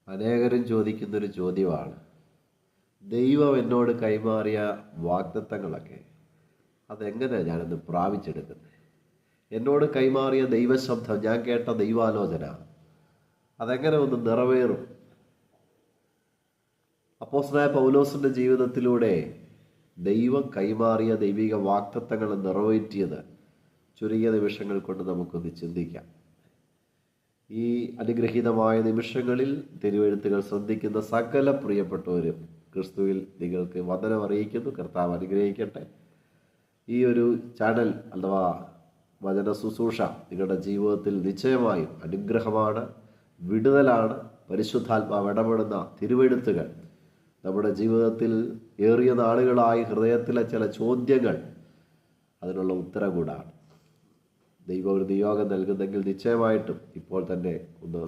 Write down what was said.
അനേകരും ചോദിക്കുന്നൊരു ചോദ്യമാണ്, ദൈവം എന്നോട് കൈമാറിയ വാഗ്ദത്തങ്ങളൊക്കെ അതെങ്ങനെ ഞാനൊന്ന് പ്രാപിച്ചെടുക്കുന്നത്? എന്നോട് കൈമാറിയ ദൈവശബ്ദം, ഞാൻ കേട്ട ദൈവാലോചന അതെങ്ങനെ ഒന്ന് നിറവേറും? അപ്പോസ്തലനായ പൗലോസിൻ്റെ ജീവിതത്തിലൂടെ ദൈവം കൈമാറിയ ദൈവിക വാഗ്ദത്തങ്ങൾ നിറവേറ്റിയത് ചുരുങ്ങിയ നിമിഷങ്ങൾ കൊണ്ട് നമുക്കൊന്ന് ചിന്തിക്കാം. ഈ അനുഗ്രഹീതമായ നിമിഷങ്ങളിൽ തിരുവെഴുത്തുകൾ ശ്രദ്ധിക്കുന്ന സകല പ്രിയപ്പെട്ടവരും ക്രിസ്തുവിൽ നിങ്ങൾക്ക് വന്ദനം അറിയിക്കുന്നു. കർത്താവ് അനുഗ്രഹിക്കട്ടെ. ഈ ഒരു ചാനൽ അഥവാ വചന ശുശ്രൂഷ നിങ്ങളുടെ ജീവിതത്തിൽ നിശ്ചയമായും അനുഗ്രഹമാണ്, വിടുതലാണ്. പരിശുദ്ധാത്മാവ് ഇടപെടുന്ന തിരുവെഴുത്തുകൾ നമ്മുടെ ജീവിതത്തിൽ ഏറിയ നാളുകളായി ഹൃദയത്തിലെ ചില ചോദ്യങ്ങൾ അതിനുള്ള ഉത്തരം കൂടാണ്. ദൈവം ഒരു നിയോഗം നൽകുന്നെങ്കിൽ നിശ്ചയമായിട്ടും ഇപ്പോൾ തന്നെ ഒന്ന്